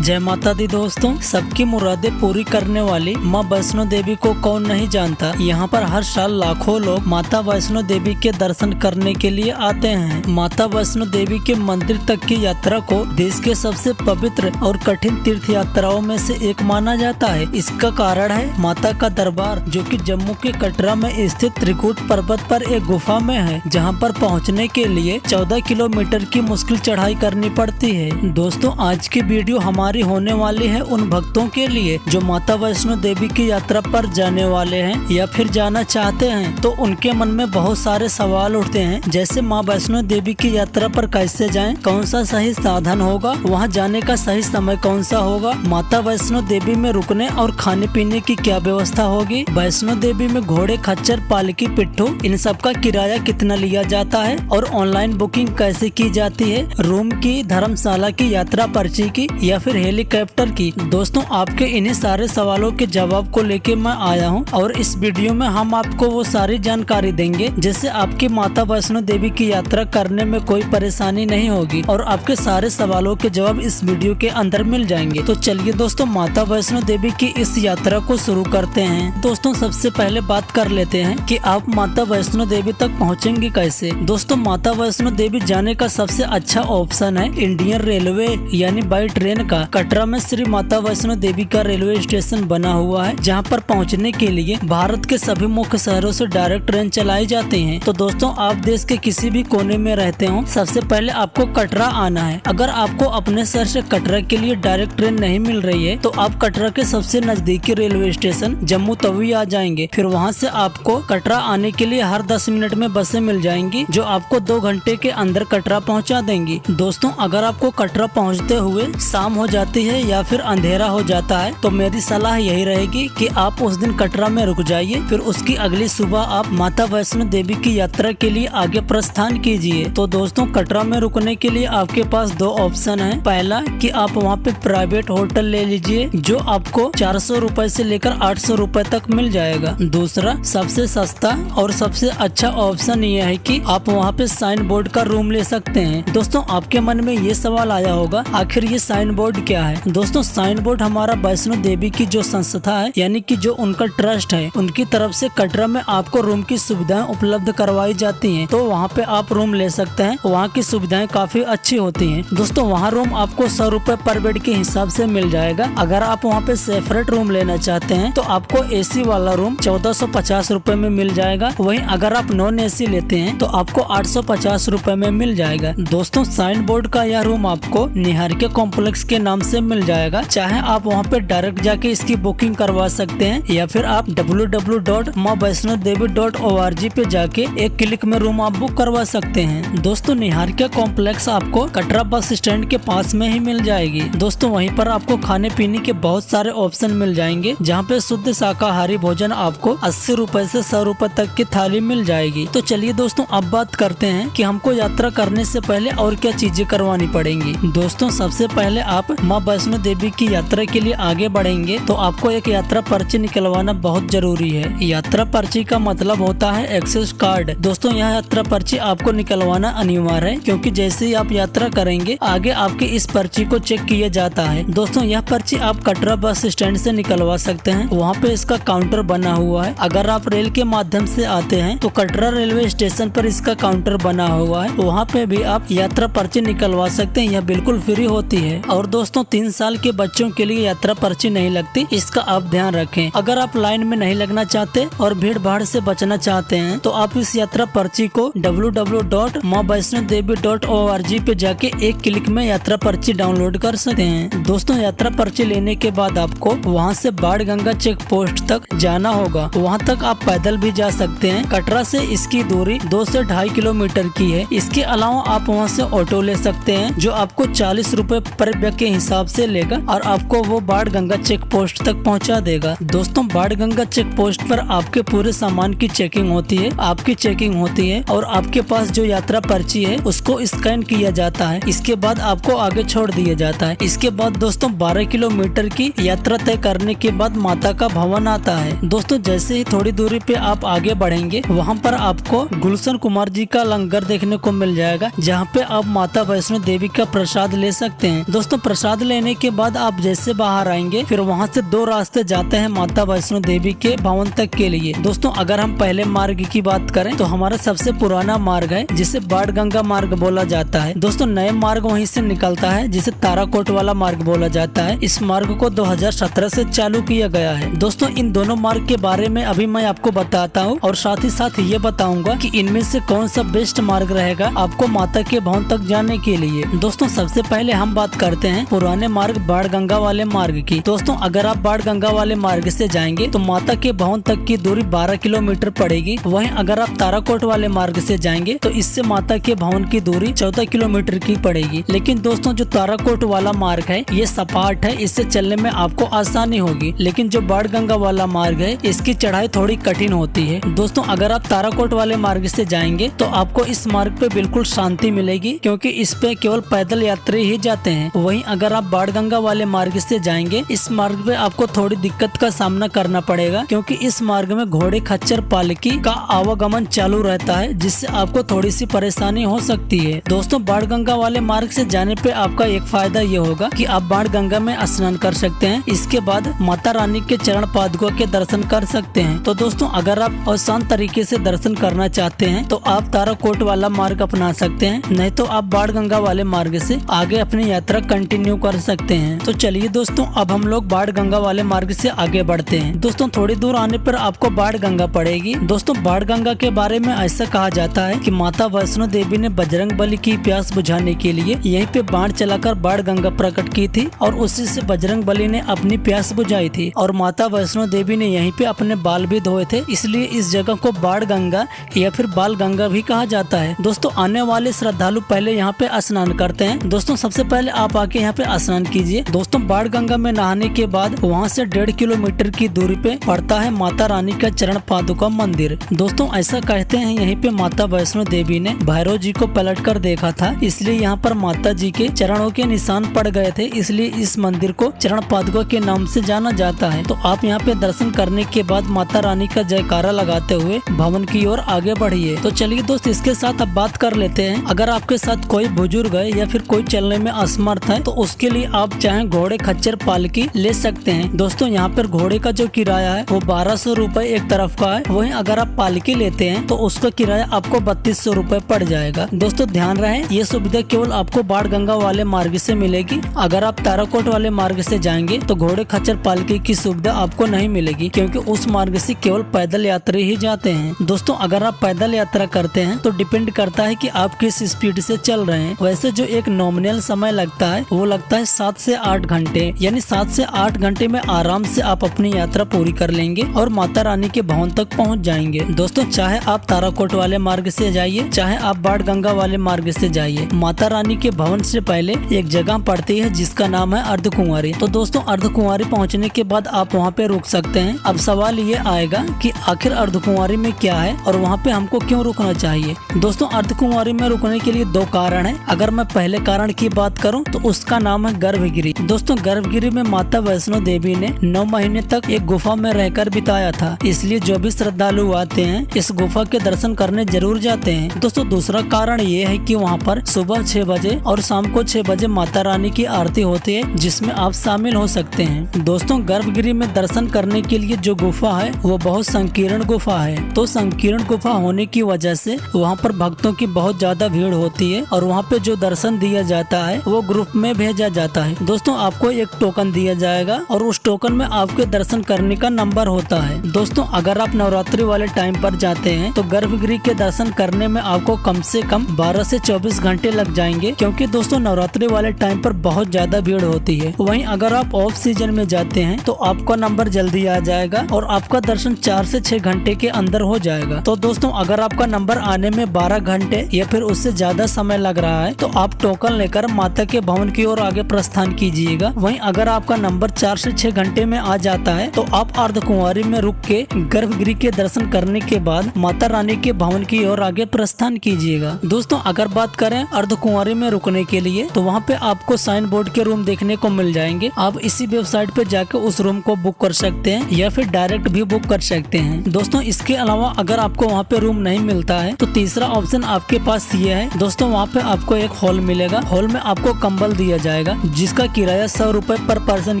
जय माता दी दोस्तों, सबकी मुरादें पूरी करने वाली माँ वैष्णो देवी को कौन नहीं जानता। यहाँ पर हर साल लाखों लोग माता वैष्णो देवी के दर्शन करने के लिए आते हैं। माता वैष्णो देवी के मंदिर तक की यात्रा को देश के सबसे पवित्र और कठिन तीर्थ यात्राओं में से एक माना जाता है। इसका कारण है माता का दरबार, जो कि जम्मू के कटरा में स्थित त्रिकुट पर्वत पर एक गुफा में है, जहाँ पर पहुँचने के लिए 14 किलोमीटर की मुश्किल चढ़ाई करनी पड़ती है। दोस्तों, आज की वीडियो हमारी होने वाली है उन भक्तों के लिए जो माता वैष्णो देवी की यात्रा पर जाने वाले हैं या फिर जाना चाहते हैं। तो उनके मन में बहुत सारे सवाल उठते हैं, जैसे माँ वैष्णो देवी की यात्रा पर कैसे जाएं, कौन सा सही साधन होगा, वहां जाने का सही समय कौन सा होगा, माता वैष्णो देवी में रुकने और खाने पीने की क्या व्यवस्था होगी, वैष्णो देवी में घोड़े, खच्चर, पालकी, पिट्ठू, इन सब का किराया कितना लिया जाता है और ऑनलाइन बुकिंग कैसे की जाती है, रूम की, धर्मशाला की, यात्रा पर्ची की या फिर हेलीकॉप्टर की। दोस्तों, आपके इन्हीं सारे सवालों के जवाब को लेके मैं आया हूं और इस वीडियो में हम आपको वो सारी जानकारी देंगे जिससे आपकी माता वैष्णो देवी की यात्रा करने में कोई परेशानी नहीं होगी और आपके सारे सवालों के जवाब इस वीडियो के अंदर मिल जाएंगे। तो चलिए दोस्तों, माता वैष्णो देवी की इस यात्रा को शुरू करते हैं। दोस्तों, सबसे पहले बात कर लेते हैं कि आप माता वैष्णो देवी तक पहुँचेंगे कैसे। दोस्तों, माता वैष्णो देवी जाने का सबसे अच्छा ऑप्शन है इंडियन रेलवे यानी बाई ट्रेन का। कटरा में श्री माता वैष्णो देवी का रेलवे स्टेशन बना हुआ है, जहां पर पहुंचने के लिए भारत के सभी मुख्य शहरों से डायरेक्ट ट्रेन चलाई जाती हैं। तो दोस्तों, आप देश के किसी भी कोने में रहते हो, सबसे पहले आपको कटरा आना है। अगर आपको अपने शहर से कटरा के लिए डायरेक्ट ट्रेन नहीं मिल रही है तो आप कटरा के सबसे नजदीकी रेलवे स्टेशन जम्मू तवी आ जाएंगे। फिर वहाँ से आपको कटरा आने के लिए हर 10 मिनट में बसें मिल जाएंगी, जो आपको 2 घंटे के अंदर कटरा पहुँचा देंगी। दोस्तों, अगर आपको कटरा पहुँचते हुए शाम हो जाती है या फिर अंधेरा हो जाता है तो मेरी सलाह यही रहेगी कि आप उस दिन कटरा में रुक जाइए, फिर उसकी अगली सुबह आप माता वैष्णो देवी की यात्रा के लिए आगे प्रस्थान कीजिए। तो दोस्तों, कटरा में रुकने के लिए आपके पास 2 ऑप्शन है। पहला कि आप वहाँ पे प्राइवेट होटल ले लीजिए, जो आपको 400 रुपए से लेकर 800 रुपए तक मिल जाएगा। दूसरा सबसे सस्ता और सबसे अच्छा ऑप्शन ये है कि आप वहाँ पे साइन बोर्ड का रूम ले सकते हैं। दोस्तों, आपके मन में ये सवाल आया होगा, आखिर ये साइन बोर्ड क्या है। दोस्तों, साइन बोर्ड हमारा वैष्णो देवी की जो संस्था है, यानी कि जो उनका ट्रस्ट है, उनकी तरफ से कटरा में आपको रूम की सुविधाएं उपलब्ध करवाई जाती हैं। तो वहाँ पे आप रूम ले सकते हैं, वहाँ की सुविधाएं काफी अच्छी होती हैं। दोस्तों, वहाँ रूम आपको 100 रुपए पर बेड के हिसाब से मिल जाएगा। अगर आप वहाँ पे सेपरेट रूम लेना चाहते हैं तो आपको AC वाला रूम 1450 रुपए में मिल जाएगा। वहीं अगर आप नॉन AC लेते हैं तो आपको 850 रुपए में मिल जाएगा। दोस्तों, साइन बोर्ड का यह रूम आपको निहारिका कॉम्प्लेक्स के नाम से मिल जाएगा। चाहे आप वहाँ पे डायरेक्ट जाके इसकी बुकिंग करवा सकते हैं या फिर आप www.maavaishnodevi.org पे जाके एक क्लिक में रूम आप बुक करवा सकते हैं। दोस्तों, निहारिका कॉम्प्लेक्स आपको कटरा बस स्टैंड के पास में ही मिल जाएगी। दोस्तों, वहीं पर आपको खाने पीने के बहुत सारे ऑप्शन मिल जाएंगे, जहाँ पे शुद्ध शाकाहारी भोजन आपको 80 रुपए से 100 रुपए तक की थाली मिल जाएगी। तो चलिए दोस्तों, अब बात करते हैं कि हमको यात्रा करने से पहले और क्या चीजें करवानी पड़ेंगी। दोस्तों, सबसे पहले आप माँ वैष्णो देवी की यात्रा के लिए आगे बढ़ेंगे तो आपको एक यात्रा पर्ची निकलवाना बहुत जरूरी है। यात्रा पर्ची का मतलब होता है एक्सेस कार्ड। दोस्तों, यह यात्रा पर्ची आपको निकलवाना अनिवार्य है, क्योंकि जैसे ही आप यात्रा करेंगे आगे आपके इस पर्ची को चेक किया जाता है। दोस्तों, यह पर्ची आप कटरा बस स्टैंड से निकलवा सकते हैं, वहाँ पे इसका काउंटर बना हुआ है। अगर आप रेल के माध्यम से आते हैं तो कटरा रेलवे स्टेशन पर इसका काउंटर बना हुआ है, वहाँ पे भी आप यात्रा पर्ची निकलवा सकते हैं। यह बिल्कुल फ्री होती है। और दोस्तों, 3 साल के बच्चों के लिए यात्रा पर्ची नहीं लगती, इसका आप ध्यान रखें। अगर आप लाइन में नहीं लगना चाहते और भीड़ भाड़ से बचना चाहते हैं तो आप इस यात्रा पर्ची को www.maavaishnodevi.org पे जाके एक क्लिक में यात्रा पर्ची डाउनलोड कर सकते हैं। दोस्तों, यात्रा पर्ची लेने के बाद आपको वहां से बाढ़ गंगा चेक पोस्ट तक जाना होगा। वहां तक आप पैदल भी जा सकते हैं। कटरा से इसकी दूरी 2 से 2.5 किलोमीटर की है। इसके अलावा आप वहां से ऑटो ले सकते हैं, जो आपको 40 रुपए पर व्यक्ति के हिसाब से लेगा और आपको वो बाढ़ गंगा चेक पोस्ट तक पहुंचा देगा। दोस्तों, बाढ़ गंगा चेक पोस्ट पर आपके पूरे सामान की चेकिंग होती है, आपकी चेकिंग होती है और आपके पास जो यात्रा पर्ची है उसको स्कैन किया जाता है। इसके बाद आपको आगे छोड़ दिया जाता है। इसके बाद दोस्तों, 12 किलोमीटर की यात्रा तय करने के बाद माता का भवन आता है। दोस्तों, जैसे ही थोड़ी दूरी पे आप आगे बढ़ेंगे वहाँ पर आपको गुलशन कुमार जी का लंगर देखने को मिल जाएगा, जहाँ पे आप माता वैष्णो देवी का प्रसाद ले सकते हैं। दोस्तों, प्रसाद प्रसाद लेने के बाद आप जैसे बाहर आएंगे फिर वहाँ से 2 रास्ते जाते हैं माता वैष्णो देवी के भवन तक के लिए। दोस्तों अगर हम पहले मार्ग की बात करें तो हमारा सबसे पुराना मार्ग है जिसे बाणगंगा मार्ग बोला जाता है। दोस्तों नए मार्ग वहीं से निकलता है जिसे ताराकोट वाला मार्ग बोला जाता है। इस मार्ग को 2017 से चालू किया गया है। दोस्तों इन दोनों मार्ग के बारे में अभी मैं आपको बताता हूँ और साथ ही साथ ये बताऊंगा कि इनमें से कौन सा बेस्ट मार्ग रहेगा आपको माता के भवन तक जाने के लिए। दोस्तों सबसे पहले हम बात करते हैं पुराने मार्ग बाणगंगा वाले मार्ग की। दोस्तों अगर आप बाणगंगा वाले मार्ग से जाएंगे तो माता के भवन तक की दूरी 12 किलोमीटर पड़ेगी। वहीं अगर आप ताराकोट वाले मार्ग से जाएंगे तो इससे माता के भवन की दूरी 14 किलोमीटर की पड़ेगी। लेकिन दोस्तों जो ताराकोट वाला मार्ग है ये सपाट है, इससे चलने में आपको आसानी होगी। लेकिन जो बाणगंगा वाला मार्ग है इसकी चढ़ाई थोड़ी कठिन होती है। दोस्तों अगर आप ताराकोट वाले मार्ग से जाएंगे तो आपको इस मार्ग पे बिल्कुल शांति मिलेगी क्योंकि इस पे केवल पैदल यात्री ही जाते हैं। वहीं अगर आप बाणगंगा वाले मार्ग से जाएंगे इस मार्ग पे आपको थोड़ी दिक्कत का सामना करना पड़ेगा क्योंकि इस मार्ग में घोड़े खच्चर पालकी का आवागमन चालू रहता है जिससे आपको थोड़ी सी परेशानी हो सकती है। दोस्तों बाणगंगा वाले मार्ग से जाने पे आपका एक फायदा ये होगा कि आप बाणगंगा में स्नान कर सकते हैं। इसके बाद माता रानी के चरण पादुका के दर्शन कर सकते हैं। तो दोस्तों अगर आप आसान तरीके से दर्शन करना चाहते हैं तो आप ताराकोट वाला मार्ग अपना सकते हैं, नहीं तो आप बाणगंगा वाले मार्ग से आगे अपनी यात्रा कंटिन्यू कर सकते हैं। तो चलिए दोस्तों अब हम लोग बाणगंगा वाले मार्ग से आगे बढ़ते हैं। दोस्तों थोड़ी दूर आने पर आपको बाणगंगा पड़ेगी। दोस्तों बाणगंगा के बारे में ऐसा कहा जाता है कि माता वैष्णो देवी ने बजरंग बली की प्यास बुझाने के लिए यहीं पे बाण चलाकर बाणगंगा प्रकट की थी और उसी से बजरंग बली ने अपनी प्यास बुझाई थी और माता वैष्णो देवी ने यहीं पे अपने बाल भी धोए थे, इसलिए इस जगह को बाणगंगा या फिर बाल गंगा भी कहा जाता है। दोस्तों आने वाले श्रद्धालु पहले यहाँ पे स्नान करते हैं। दोस्तों सबसे पहले आप आके यहाँ पे स्नान कीजिए। दोस्तों बाणगंगा में नहाने के बाद वहाँ से 1.5 किलोमीटर की दूरी पे पड़ता है माता रानी का चरण पादुका मंदिर। दोस्तों ऐसा कहते हैं यहीं पे माता वैष्णो देवी ने भैरव जी को पलट कर देखा था, इसलिए यहाँ पर माता जी के चरणों के निशान पड़ गए थे, इसलिए इस मंदिर को चरण पादुका के नाम से जाना जाता है। तो आप यहाँ पे दर्शन करने के बाद माता रानी का जयकारा लगाते हुए भवन की ओर आगे बढ़िए। तो चलिए दोस्त इसके साथ अब बात कर लेते हैं। अगर आपके साथ कोई बुजुर्ग है या फिर कोई चलने में असमर्थ है तो उसके लिए आप चाहे घोड़े खच्चर पालकी ले सकते हैं। दोस्तों यहाँ पर घोड़े का जो किराया है वो 1200 रूपए एक तरफ का है। वहीं अगर आप पालकी लेते हैं तो उसका किराया आपको 3200 रूपए पड़ जाएगा। दोस्तों ध्यान रहे ये सुविधा केवल आपको बाणगंगा वाले मार्ग से मिलेगी। अगर आप ताराकोट वाले मार्ग से जाएंगे तो घोड़े खच्चर पालकी की सुविधा आपको नहीं मिलेगी क्योंकि उस मार्ग से केवल पैदल यात्री ही जाते हैं। दोस्तों अगर आप पैदल यात्रा करते हैं तो डिपेंड करता है कि आप किस स्पीड से चल रहे हैं। वैसे जो एक नॉमिनल समय लगता है वो लगता है 7 से 8 घंटे, यानी 7 से 8 घंटे में आराम से आप अपनी यात्रा पूरी कर लेंगे और माता रानी के भवन तक पहुंच जाएंगे। दोस्तों चाहे आप ताराकोट वाले मार्ग से जाइए चाहे आप बाणगंगा वाले मार्ग से जाइए, माता रानी के भवन से पहले एक जगह पड़ती है जिसका नाम है अर्धकुंवारी। तो दोस्तों अर्धकुंवारी पहुंचने के बाद आप वहां पे रुक सकते हैं। अब सवाल ये आएगा कि आखिर अर्धकुंवारी में क्या है और वहाँ पे हमको क्यों रुकना चाहिए। दोस्तों अर्धकुंवारी में रुकने के लिए 2 कारण है। अगर मैं पहले कारण की बात करूं तो उसका नाम है गर्भगिरी। दोस्तों गर्भगिरी में माता वैष्णो देवी ने 9 महीने तक एक गुफा में रहकर बिताया था, इसलिए जो भी श्रद्धालु आते हैं इस गुफा के दर्शन करने जरूर जाते हैं। दोस्तों दूसरा कारण ये है कि वहाँ पर सुबह 6 बजे और शाम को 6 बजे माता रानी की आरती होती है जिसमें आप शामिल हो सकते हैं। दोस्तों गर्भगिरी में दर्शन करने के लिए जो गुफा है वो बहुत संकीर्ण गुफा है। तो संकीर्ण गुफा होने की वजह से वहाँ पर भक्तों की बहुत ज्यादा भीड़ होती है और वहाँ पे जो दर्शन दिया जाता है वो ग्रुप में भेजा जाता है। दोस्तों आपको एक टोकन दिया जाएगा और उस टोकन में आपके दर्शन करने का नंबर होता है। दोस्तों अगर आप नवरात्रि वाले टाइम पर जाते हैं तो गर्भगिरी के दर्शन करने में आपको कम से कम 12 से 24 घंटे लग जाएंगे क्योंकि दोस्तों नवरात्रि वाले टाइम पर बहुत ज्यादा भीड़ होती है। वहीं अगर आप ऑफ सीजन में जाते हैं तो आपका नंबर जल्दी आ जाएगा और आपका दर्शन 4 से 6 घंटे के अंदर हो जाएगा। तो दोस्तों अगर आपका नंबर आने में 12 घंटे या फिर उससे ज्यादा समय लग रहा है तो आप टोकन लेकर माता के भवन की ओर आगे प्रस्थान कीजिएगा। वहीं अगर आपका नंबर 4 से 6 घंटे में आ जाता है तो आप अर्धकुंवारी में रुक के गर्भगिरी के दर्शन करने के बाद माता रानी के भवन की ओर आगे प्रस्थान कीजिएगा। दोस्तों अगर बात करें अर्धकुंवारी में रुकने के लिए तो वहाँ पे आपको साइन बोर्ड के रूम देखने को मिल जाएंगे। आप इसी वेबसाइट पे जाकर उस रूम को बुक कर सकते हैं या फिर डायरेक्ट भी बुक कर सकते हैं। दोस्तों इसके अलावा अगर आपको वहाँ पे रूम नहीं मिलता है तो तीसरा ऑप्शन आपके पास ये है। दोस्तों वहाँ पे आपको एक हॉल मिलेगा, हॉल में आपको कंबल दिया जाएगा, जिसका किराया 100 रुपए पर पर्सन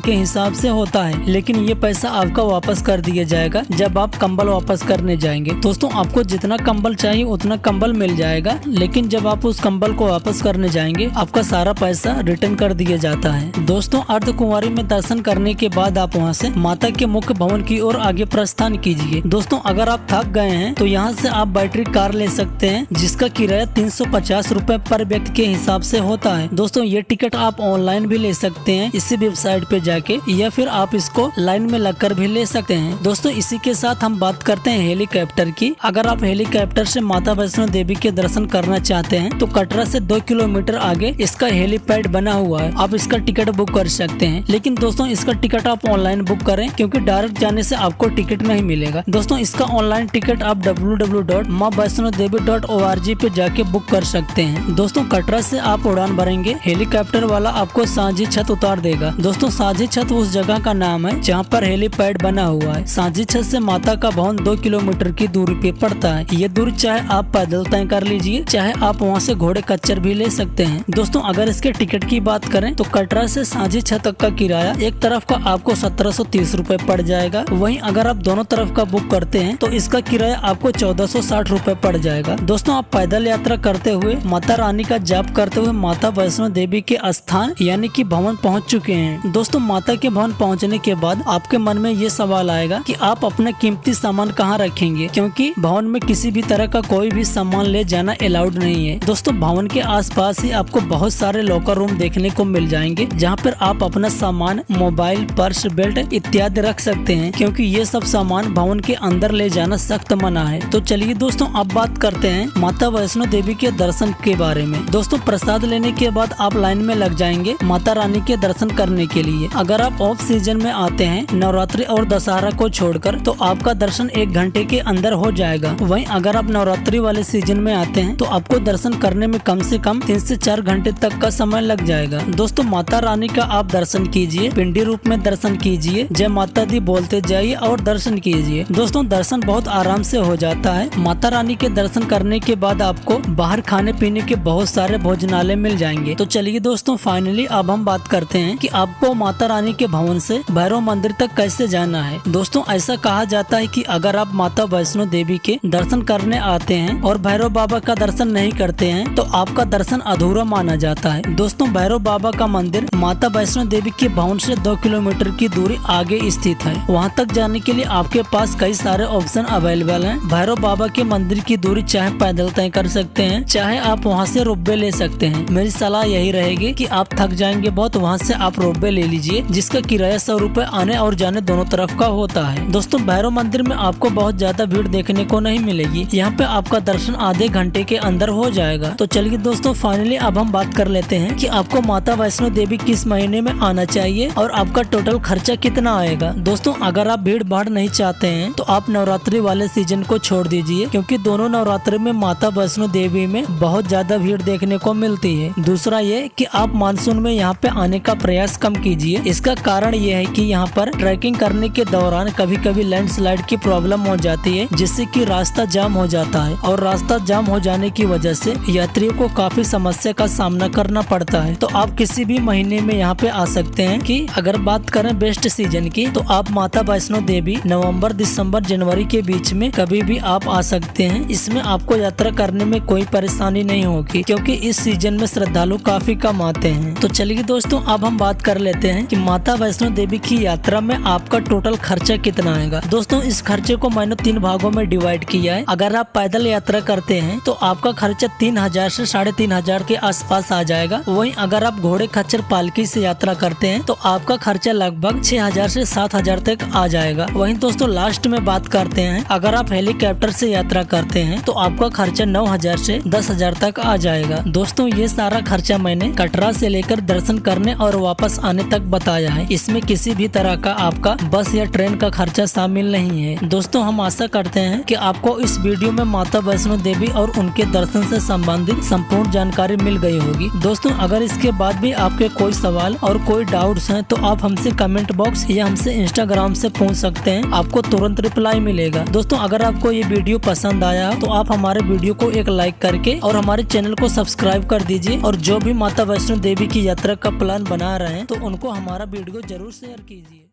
के हिसाब से होता है। लेकिन ये पैसा आपका वापस कर दिया जाएगा जब आप कंबल वापस करने जाएंगे। दोस्तों आपको जितना कंबल चाहिए उतना कंबल मिल जाएगा, लेकिन जब आप उस कंबल को वापस करने जाएंगे आपका सारा पैसा रिटर्न कर दिया जाता है। दोस्तों अर्धकुंवारी में दर्शन करने के बाद आप वहाँ से माता के मुख्य भवन की ओर आगे प्रस्थान कीजिए। दोस्तों अगर आप थक गए हैं तो यहाँ से आप बैटरी कार ले सकते हैं, जिसका किराया 350 रुपए पर व्यक्ति के हिसाब से होता है। दोस्तों ये टिकट आप ऑनलाइन भी ले सकते हैं इसी वेबसाइट पे जाके, या फिर आप इसको लाइन में लगकर भी ले सकते हैं। दोस्तों इसी के साथ हम बात करते हैं हेलीकॉप्टर की। अगर आप हेलीकॉप्टर से माता वैष्णो देवी के दर्शन करना चाहते हैं तो कटरा से 2 किलोमीटर आगे इसका हेलीपैड बना हुआ है, आप इसका टिकट बुक कर सकते हैं। लेकिन दोस्तों इसका टिकट आप ऑनलाइन बुक करें, क्योंकि डायरेक्ट जाने से आपको टिकट नहीं मिलेगा। दोस्तों इसका ऑनलाइन टिकट आप www.maavaishnodevi.org पे जाके बुक कर सकते हैं। दोस्तों कटरा से आप उड़ान भरेंगे, हेलीकॉप्टर वाला आपको सांझी छत उतार देगा। दोस्तों सांझी छत उस जगह का नाम है जहाँ पर हेलीपैड बना हुआ है। सांझी छत से माता का भवन 2 किलोमीटर की दूरी पे पड़ता है। ये दूरी चाहे आप पैदल तय कर लीजिए, चाहे आप वहाँ से घोड़े कच्चर भी ले सकते हैं। दोस्तों अगर इसके टिकट की बात करें तो कटरा से सांझी छत तक का किराया एक तरफ का आपको 1730 रुपए पड़ जाएगा। वहीं अगर आप दोनों तरफ का बुक करते हैं तो इसका किराया आपको 1460 रुपए पड़ जाएगा। दोस्तों आप पैदल यात्रा करते हुए माता रानी का जाप करते हुए माता वैष्णो देवी के स्थान यानी कि भवन पहुंच चुके हैं। दोस्तों माता के भवन पहुंचने के बाद आपके मन में ये सवाल आएगा कि आप अपना कीमती सामान कहाँ रखेंगे, क्योंकि भवन में किसी भी तरह का कोई भी सामान ले जाना अलाउड नहीं है। दोस्तों भवन के आसपास ही आपको बहुत सारे लॉकर रूम देखने को मिल जाएंगे, जहाँ पर आप अपना सामान, मोबाइल, पर्स, बेल्ट इत्यादि रख सकते हैं, क्योंकि ये सब सामान भवन के अंदर ले जाना सख्त मना है। तो चलिए दोस्तों अब बात करते हैं माता वैष्णो देवी के दर्शन के बारे में। दोस्तों प्रसाद लेने के बाद आप लाइन में लग जाएंगे माता रानी के दर्शन करने के लिए। अगर आप ऑफ सीजन में आते हैं, नवरात्रि और दशहरा को छोड़कर, तो आपका दर्शन 1 घंटे के अंदर हो जाएगा। वहीं अगर आप नवरात्रि वाले सीजन में आते हैं तो आपको दर्शन करने में कम से कम 3 से 4 घंटे तक का समय लग जाएगा। दोस्तों माता रानी का आप दर्शन कीजिए, पिंडी रूप में दर्शन कीजिए, जय माता दी बोलते जाइए और दर्शन कीजिए। दोस्तों दर्शन बहुत आराम से हो जाता है। माता रानी के दर्शन करने के बाद आपको बाहर खाने पीने के बहुत सारे भोजनालय मिल जाएंगे। तो चलिए दोस्तों फाइनली अब हम बात करते हैं कि आपको माता रानी के भवन से भैरव मंदिर तक कैसे जाना है। दोस्तों ऐसा कहा जाता है कि अगर आप माता वैष्णो देवी के दर्शन करने आते हैं और भैरव बाबा का दर्शन नहीं करते हैं तो आपका दर्शन अधूरा माना जाता है। दोस्तों भैरव बाबा का मंदिर माता वैष्णो देवी के भवन से 2 किलोमीटर की दूरी आगे स्थित है। वहाँ तक जाने के लिए आपके पास कई सारे ऑप्शन अवेलेबल हैं। भैरव बाबा के मंदिर की दूरी चाहे पैदल तय कर सकते हैं, चाहे आप वहाँ से रोपवे ले सकते हैं। मेरी सलाह यही रहेगी कि आप थक जाएंगे बहुत, वहाँ से आप रोपवे ले लीजिए, जिसका किराया 100 रुपए आने और जाने दोनों तरफ का होता है। दोस्तों भैरव मंदिर में आपको बहुत ज्यादा भीड़ देखने को नहीं मिलेगी। यहाँ पे आपका दर्शन आधे घंटे के अंदर हो जाएगा। तो चलिए दोस्तों फाइनली अब हम बात कर लेते हैं कि आपको माता वैष्णो देवी किस महीने में आना चाहिए और आपका टोटल खर्चा कितना आएगा। दोस्तों अगर आप भीड़ भाड़ नहीं चाहते हैं तो आप नवरात्रि वाले सीजन को छोड़ दीजिए, क्योंकि दोनों नवरात्रि में माता वैष्णो देवी में बहुत ज्यादा भीड़ देखने को मिलती है। दूसरा ये कि आप मानसून में यहाँ पे आने का प्रयास कम कीजिए। इसका कारण ये है कि यहाँ पर ट्रैकिंग करने के दौरान कभी कभी लैंडस्लाइड की प्रॉब्लम हो जाती है, जिससे कि रास्ता जाम हो जाता है और रास्ता जाम हो जाने की वजह से यात्रियों को काफी समस्या का सामना करना पड़ता है। तो आप किसी भी महीने में यहाँ पे आ सकते हैं। कि अगर बात करें बेस्ट सीजन की तो आप माता वैष्णो देवी नवंबर, दिसंबर, जनवरी के बीच में कभी भी आप आ सकते हैं। इसमें आपको यात्रा करने में कोई परेशानी नहीं होगी, क्योंकि इस सीजन में श्रद्धालु काफी कम आते हैं। तो चलिए दोस्तों अब हम बात कर लेते हैं कि माता वैष्णो देवी की यात्रा में आपका टोटल खर्चा कितना आएगा। दोस्तों इस खर्चे को मैंने 3 भागों में डिवाइड किया है। अगर आप पैदल यात्रा करते हैं तो आपका खर्चा 3000 से 3500 के आसपास आ जाएगा। वहीं अगर आप घोड़े खच्चर पालकी से यात्रा करते हैं तो आपका खर्चा लगभग 6000 से 7000 तक आ जाएगा। वहीं दोस्तों लास्ट में बात करते हैं, अगर आप हेलीकॉप्टर से यात्रा करते हैं तो आपका खर्चा 9000 से 10000 तक आ जाएगा। दोस्तों ये सारा खर्चा मैंने कटरा से लेकर दर्शन करने और वापस आने तक बताया है। इसमें किसी भी तरह का आपका बस या ट्रेन का खर्चा शामिल नहीं है। दोस्तों हम आशा करते हैं कि आपको इस वीडियो में माता वैष्णो देवी और उनके दर्शन से संबंधित संपूर्ण जानकारी मिल गई होगी। दोस्तों अगर इसके बाद भी आपके कोई सवाल और कोई डाउट्स हैं तो आप हमसे कमेंट बॉक्स या हमसे इंस्टाग्राम से पूछ सकते हैं, आपको तुरंत रिप्लाई मिलेगा। दोस्तों अगर आपको ये वीडियो पसंद आया तो आप हमारे वीडियो को एक लाइक करके और हमारे चैनल को सब्सक्राइब कर दीजिए और जो भी माता वैष्णो देवी देवी की यात्रा का प्लान बना रहे हैं तो उनको हमारा वीडियो जरूर शेयर कीजिए।